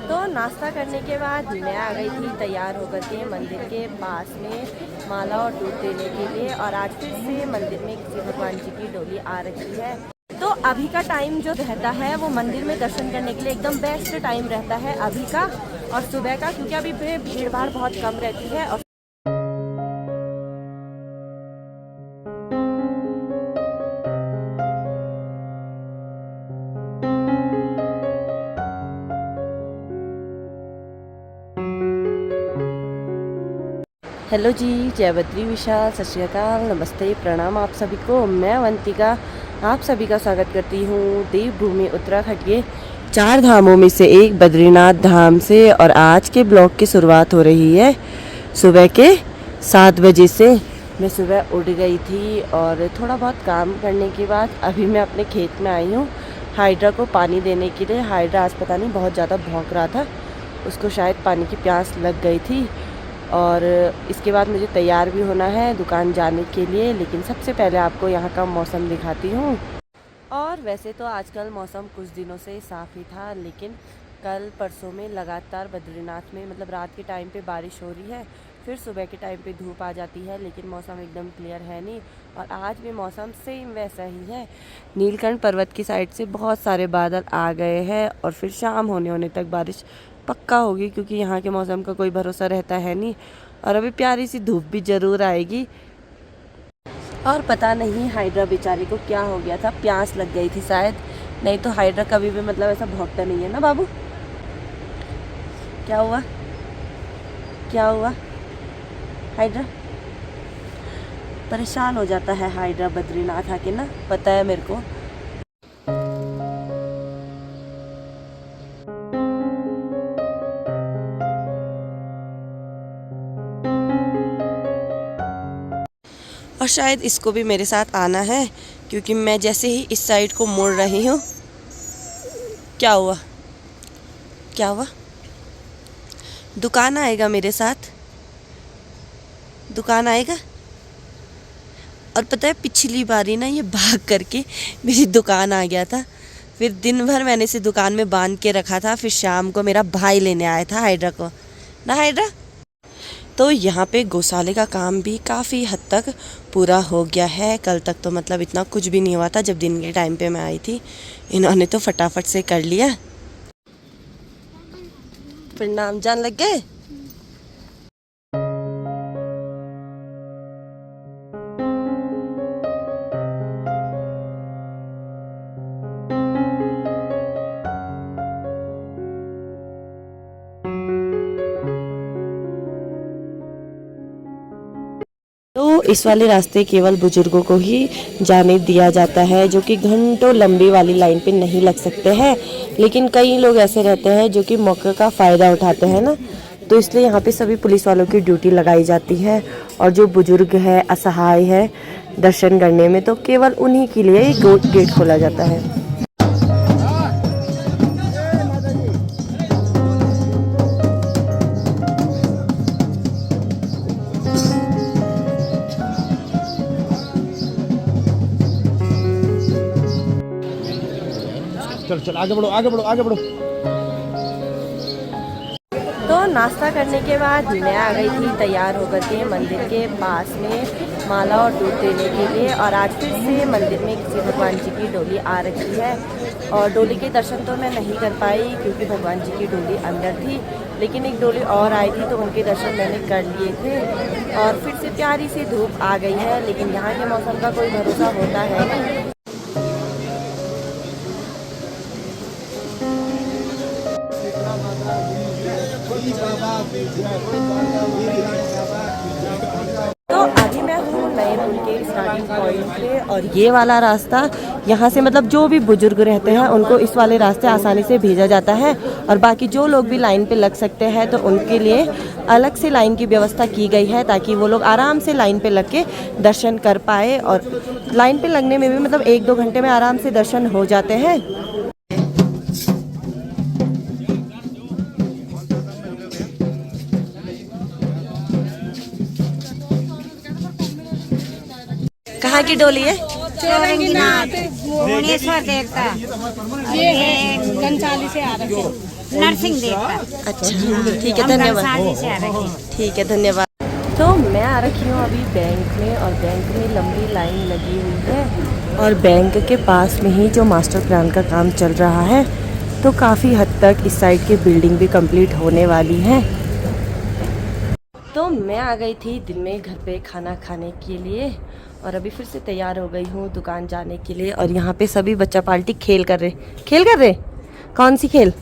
तो नाश्ता करने के बाद मैं आ गई थी तैयार होकर के मंदिर के पास में माला और दूध देने के लिए। और आज फिर से मंदिर में किसी भगवान जी की डोली आ रखी है। तो अभी का टाइम जो रहता है वो मंदिर में दर्शन करने के लिए एकदम बेस्ट टाइम रहता है अभी का और सुबह का, क्योंकि अभी भीड़ भाड़ बहुत कम रहती है। और हेलो जी, जय बद्री विशाल, सत श्री अकाल, नमस्ते, प्रणाम आप सभी को। मैं अवंतिका आप सभी का स्वागत करती हूँ देवभूमि उत्तराखंड के 4 धामों में से एक बद्रीनाथ धाम से। और आज के ब्लॉग की शुरुआत हो रही है सुबह के 7 बजे से। मैं सुबह उठ गई थी और थोड़ा बहुत काम करने के बाद अभी मैं अपने खेत में आई हूँ हाइड्रा को पानी देने के लिए। हाइड्रा आज पता नहीं बहुत ज़्यादा भौंक रहा था, उसको शायद पानी की प्यास लग गई थी। और इसके बाद मुझे तैयार भी होना है दुकान जाने के लिए, लेकिन सबसे पहले आपको यहाँ का मौसम दिखाती हूँ। और वैसे तो आजकल मौसम कुछ दिनों से साफ़ ही था, लेकिन कल परसों में लगातार बद्रीनाथ में मतलब रात के टाइम पे बारिश हो रही है, फिर सुबह के टाइम पे धूप आ जाती है, लेकिन मौसम एकदम क्लियर है नहीं। और आज भी मौसम सेम वैसा ही है। नीलकंठ पर्वत की साइड से बहुत सारे बादल आ गए हैं और फिर शाम होने तक बारिश पक्का होगी, क्योंकि यहाँ के मौसम का कोई भरोसा रहता है नहीं। और अभी प्यारी सी धूप भी ज़रूर आएगी। और पता नहीं हाइड्रा बेचारी को क्या हो गया था, प्यास लग गई थी शायद, नहीं तो हाइड्रा कभी भी मतलब ऐसा भौंकता नहीं है ना बाबू। क्या हुआ क्या हुआ हाइड्रा परेशान हो जाता है हाइड्रा बद्रीनाथ आके ना, पता है मेरे को। और शायद इसको भी मेरे साथ आना है, क्योंकि मैं जैसे ही इस साइड को मुड़ रही हूँ। क्या हुआ क्या हुआ दुकान आएगा मेरे साथ, दुकान आएगा। और पता है पिछली बारी ना ये भाग करके मेरी दुकान आ गया था, फिर दिन भर मैंने इसे दुकान में बांध के रखा था, फिर शाम को मेरा भाई लेने आया था हाइड्रा को ना। हाइड्रा तो यहाँ पे गौशाले का काम भी काफ़ी हद तक पूरा हो गया है। कल तक तो मतलब इतना कुछ भी नहीं हुआ था जब दिन के टाइम पे मैं आई थी, इन्होंने तो फटाफट से कर लिया। प्रणाम, जान लग गए। तो इस वाले रास्ते केवल बुजुर्गों को ही जाने दिया जाता है, जो कि घंटों लंबी वाली लाइन पे नहीं लग सकते हैं। लेकिन कई लोग ऐसे रहते हैं जो कि मौके का फ़ायदा उठाते हैं ना, तो इसलिए यहाँ पे सभी पुलिस वालों की ड्यूटी लगाई जाती है। और जो बुजुर्ग है, असहाय है दर्शन करने में, तो केवल उन्हीं के लिए गेट खोला जाता है। चल चल आगे बढ़ो आगे बढ़ो आगे बढ़ो। तो नाश्ता करने के बाद मैं आ गई थी तैयार होकर के मंदिर के पास में माला और दूध देने के लिए। और आज फिर से मंदिर में किसी भगवान जी की डोली आ रखी है। और डोली के दर्शन तो मैं नहीं कर पाई क्योंकि भगवान जी की डोली अंदर थी, लेकिन एक डोली और आई थी तो उनके दर्शन मैंने कर लिए थे। और फिर से प्यारी सी धूप आ गई है, लेकिन यहाँ के मौसम का कोई भरोसा होता है नहीं। तो अभी मैं हूँ नए पुल के स्टार्टिंग पॉइंट पे, और ये वाला रास्ता यहाँ से मतलब जो भी बुजुर्ग रहते हैं उनको इस वाले रास्ते आसानी से भेजा जाता है। और बाकी जो लोग भी लाइन पे लग सकते हैं तो उनके लिए अलग से लाइन की व्यवस्था की गई है, ताकि वो लोग आराम से लाइन पे लग के दर्शन कर पाए। और लाइन पे लगने में भी मतलब 1-2 घंटे में आराम से दर्शन हो जाते हैं। कहाँ की डोली है? भुवनेश्वर देवता, ये घनसाली से आ रहे हैं। नर्सिंग देखकर। अच्छा ठीक है, हम धन्यवाद। गलसाजी से आ रहे हैं। ठीक है, धन्यवाद। तो मैं आ रखी हूँ अभी बैंक में, और बैंक में लंबी लाइन लगी हुई है, और बैंक के पास में ही जो मास्टर प्लान का काम चल रहा है, तो काफ़ी हद तक इस साइड की बिल्डिंग भी कंप्लीट होने वाली है। तो मैं आ गई थी दिन में घर पे खाना खाने के लिए, और अभी फिर से तैयार हो गई हूँ दुकान जाने के लिए। और यहाँ पे सभी बच्चा पार्टी खेल कर रहे। कौन सी खेल?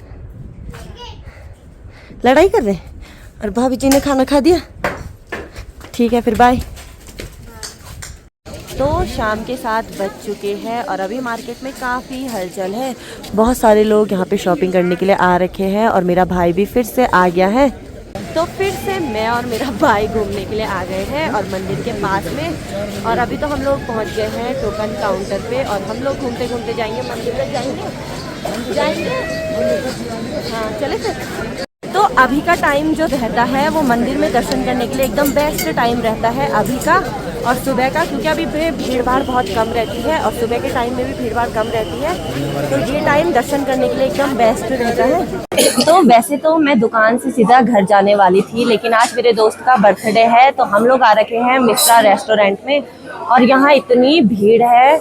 लड़ाई कर रहे। और भाभी जी ने खाना खा दिया? ठीक है, फिर बाय। तो शाम के 7 बज चुके हैं, और अभी मार्केट में काफ़ी हलचल है। बहुत सारे लोग यहाँ पे शॉपिंग करने के लिए आ रखे हैं, और मेरा भाई भी फिर से आ गया है। तो फिर से मैं और मेरा भाई घूमने के लिए आ गए हैं, और मंदिर के पास में। और अभी तो हम लोग पहुँच गए हैं टोकन काउंटर पे, और हम लोग घूमते घूमते जाएंगे मंदिर तक। जाएंगे। हाँ चले फिर। तो अभी का टाइम जो रहता है वो मंदिर में दर्शन करने के लिए एकदम बेस्ट टाइम रहता है अभी का और सुबह का, क्योंकि अभी भीड़ भाड़ बहुत कम रहती है, और सुबह के टाइम में भी भीड़ भाड़ कम रहती है। तो ये टाइम दर्शन करने के लिए एकदम बेस्ट रहता है। तो वैसे तो मैं दुकान से सीधा घर जाने वाली थी, लेकिन आज मेरे दोस्त का बर्थडे है, तो हम लोग आ रखे हैं मिश्रा रेस्टोरेंट में, और यहाँ इतनी भीड़ है।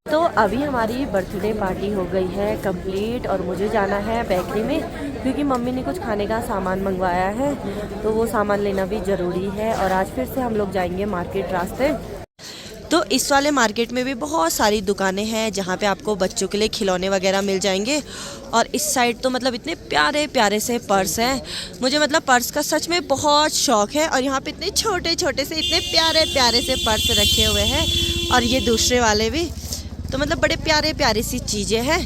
तो अभी हमारी बर्थडे पार्टी हो गई है कंप्लीट, और मुझे जाना है बेकरी में, क्योंकि मम्मी ने कुछ खाने का सामान मंगवाया है, तो वो सामान लेना भी ज़रूरी है। और आज फिर से हम लोग जाएंगे मार्केट रास्ते। तो इस वाले मार्केट में भी बहुत सारी दुकानें हैं जहाँ पे आपको बच्चों के लिए खिलौने वगैरह मिल जाएंगे। और इस साइड तो मतलब इतने प्यारे प्यारे से पर्स हैं, मुझे मतलब पर्स का सच में बहुत शौक है। और यहाँ पे इतने छोटे छोटे से इतने प्यारे प्यारे से पर्स रखे हुए हैं, और ये दूसरे वाले भी, तो मतलब बड़े प्यारे प्यारी सी चीज़ें हैं।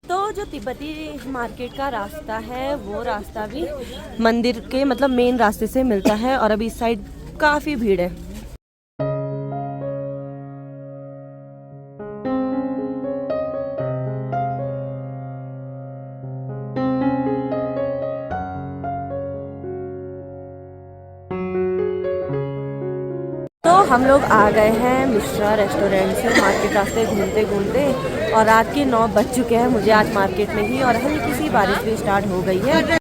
तो जो तिब्बती मार्केट का रास्ता है वो रास्ता भी मंदिर के मतलब मेन रास्ते से मिलता है, और अभी इस साइड काफ़ी भीड़ है। तो हम लोग आ गए हैं मिश्रा रेस्टोरेंट से मार्केट रास्ते घूमते घूमते, और रात के 9 बज चुके हैं मुझे आज मार्केट में ही, और हल्की सी बारिश भी स्टार्ट हो गई है।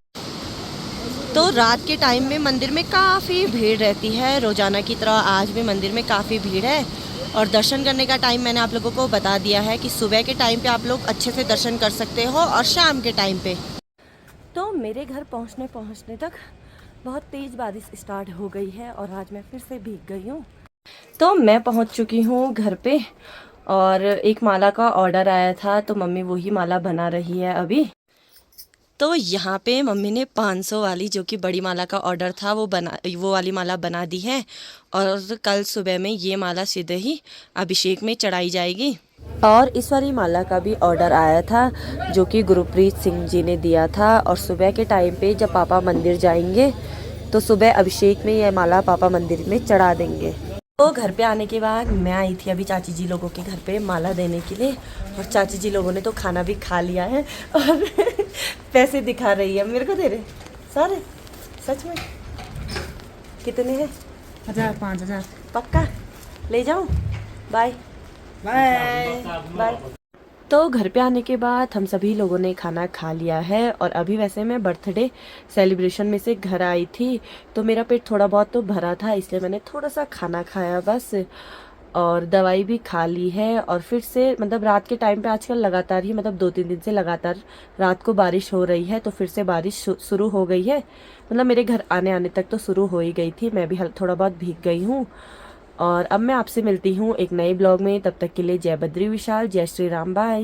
तो रात के टाइम में मंदिर में काफ़ी भीड़ रहती है, रोज़ाना की तरह आज भी मंदिर में काफ़ी भीड़ है। और दर्शन करने का टाइम मैंने आप लोगों को बता दिया है कि सुबह के टाइम पे आप लोग अच्छे से दर्शन कर सकते हो, और शाम के टाइम पे। तो मेरे घर पहुंचने तक बहुत तेज़ बारिश स्टार्ट हो गई है, और आज मैं फिर से भीग गई हूँ। तो मैं पहुंच चुकी हूँ घर पे, और एक माला का ऑर्डर आया था, तो मम्मी वही माला बना रही है अभी। तो यहाँ पे मम्मी ने 500 वाली जो कि बड़ी माला का ऑर्डर था वो वाली माला बना दी है, और कल सुबह में ये माला सीधे ही अभिषेक में चढ़ाई जाएगी। और इस वाली माला का भी ऑर्डर आया था जो कि गुरप्रीत सिंह जी ने दिया था, और सुबह के टाइम पे जब पापा मंदिर जाएंगे तो सुबह अभिषेक में यह माला पापा मंदिर में चढ़ा देंगे। तो घर पे आने के बाद मैं आई थी अभी चाची जी लोगों के घर पे माला देने के लिए, और चाची जी लोगों ने तो खाना भी खा लिया है, और पैसे दिखा रही है मेरे को दे रहे सारे। सच में कितने हैं? 1000 5000 पक्का ले जाऊं? Bye bye bye. तो घर पे आने के बाद हम सभी लोगों ने खाना खा लिया है, और अभी वैसे मैं बर्थडे सेलिब्रेशन में से घर आई थी, तो मेरा पेट थोड़ा बहुत तो भरा था, इसलिए मैंने थोड़ा सा खाना खाया बस, और दवाई भी खा ली है। और फिर से मतलब रात के टाइम पे आजकल लगातार ही मतलब 2-3 दिन से लगातार रात को बारिश हो रही है, तो फिर से बारिश शुरू हो गई है। मतलब मेरे घर आने तक तो शुरू हो ही गई थी, मैं भी थोड़ा बहुत भीग गई हूँ। और अब मैं आपसे मिलती हूँ एक नए ब्लॉग में, तब तक के लिए जय बद्री विशाल, जय श्री राम, बाय।